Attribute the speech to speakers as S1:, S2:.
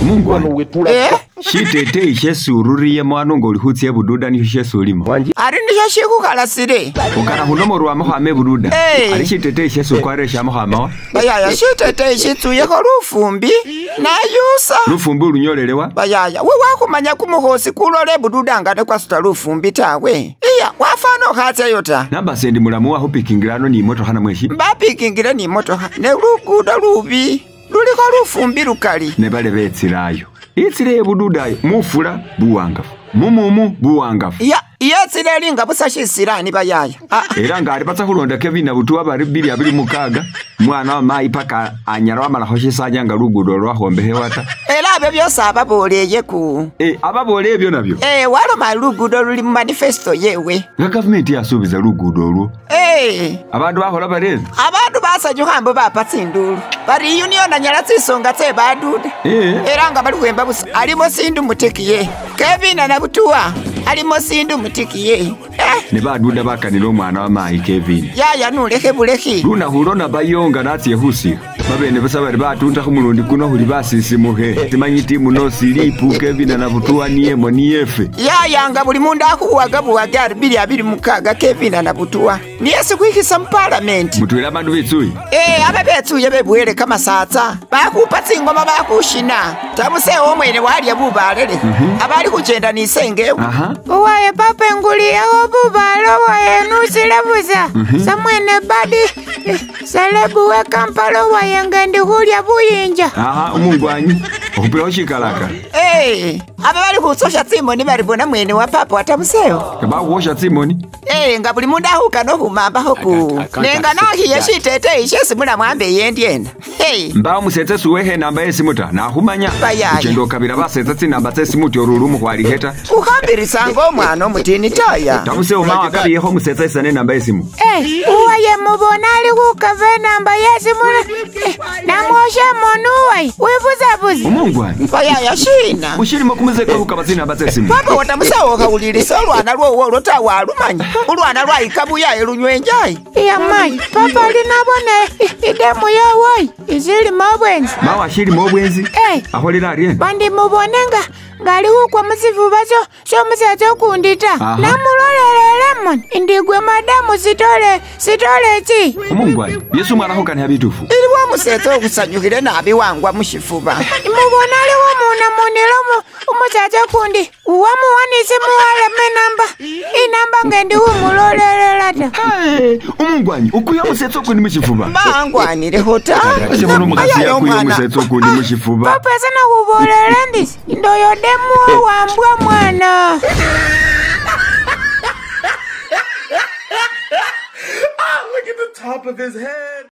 S1: Mungu wangu. Shitete ishe sururiye mwana ngo ulihutse bududa ni ishe surimo.
S2: Ari nishe shiku kalasire.
S1: Ukana hunomo ruwa hame bududa. Ari shitete ishe sukwaresha hama.
S2: Bayaya shitete ishe tuye ko rufumbi na yusa.
S1: Rufumbi urunyolelewa.
S2: Bayaya we wakumanya kumuhosi kulole bududa ngate kwa suta rufumbi tawe. Iya wafano khatse yota.
S1: Namba sendi mulamu wa picking ni moto hana mweshi.
S2: Mba picking ni moto ne rukuda rubi. Luliko rufumbi rukali.
S1: Ne bale betsirayo. Itsire bududayo mufula buwangafu. Mumumu buwangafu.
S2: Itsire linga busashisirani bayaya.
S1: Era ngari batsa kulonda Kevin na butuwa bari 220 mwana wa mai paka anyara wamala hoshisanya nga lugudo lwahombe hewata.
S2: Era abe byose ababoleye ku.
S1: Ababoleye byo nabyo.
S2: Walo malugudo luli mu manifesto yewe.
S1: Nga government yasubiza lugudo olwo. Abantu bahola barezi.
S2: Abantu basajyo hambo bapatsinduru. Bari union anyaratsi songa tse badude. Era nga bali kwemba busa. Alimo sindu mutekiye. Kevin na butuwa. Alimo sindu mutikiye.
S1: Ne baduda bakanira omwana wa mai Kevin.
S2: Yaya nuleke buleki.
S1: Luna hulona bayonga natsi yehusi. Babene basabari batunta kumulundi kuno huli basisimuhe. Timanyiti muno silipu Kevin na butuwa niemo niefe. Yaya
S2: nga buli mundu akuwaga buwagari 226 Kevin na butuwa. Niyesu kwikisa mu parliament.
S1: Mutwela bandu betsuyi.
S2: Ababetsuye bebwele kama satsa. Bakupatsa ingoma bakushina. Tamuse omwene wali bubalele. Abali kugenda nisengewe.
S3: Uwaye papa nguliye obubalo waye nusilebuza. Samwene badi salebu we Kampala waye ngende hulya buyinja.
S1: Umungwanyi. Okupira oshikalaka.
S2: Abali kusosha Simoni baribona mwene wa papa watamuseo.
S1: Kabawosha Simoni.
S2: Nga buli mundu ahukano humamba hoku. Nenga nahiye shitete ishe simula mwambe yendiena.
S1: Mba musetse suwehe namba esimuta na humanya. Uchendo kabira basetse tsinamba tsesimuti orulumu kwali heta.
S2: Ukambiri sango mwana omutini taya.
S1: Tamuseo mawa kabi yeho musetse isane namba esimu.
S3: Uwaye mubona ali kukave namba yesimu. Namoshe monuwai. Wibuzabuzi.
S1: Umungwani.
S2: Bayaya shina.
S1: Ushirimo kumuzeka hukabazina basesimu.
S2: Papa watamuseo kawulirisa olwana lwo lota walumanya. Ulwana lwa ikabuya elunywenjai.
S3: Iya mai, papa linabone idemu yawoi. Izili mobwenzi.
S1: Mawa shiri mobwenzi? Aholira ariye.
S3: Bandi mubonenga. Ngali hukwa msifu bacho, sho mseto kundita. Namulolele lemon. Indigwe madamu sitole chi.
S1: Umungwani, Yesu mwana hukani habitufu.
S2: Iliwa mseto kusanyukile na abiwangwa mushifuba.
S3: Mubonali wa muna munilomo umuseto kundi. Uwamu wanisi muwale menamba. Inamba ngendi humulolele lata.
S1: Umungwani, ukuya mseto kundi mushifuba.
S2: Mbangwani lehota.
S1: Shimono mkasi ya kuya mseto kundi mushifuba.
S3: Papa sana kubolele ndisi. Ndoyode Demu wambwa mwana.
S4: Look at the top of his head.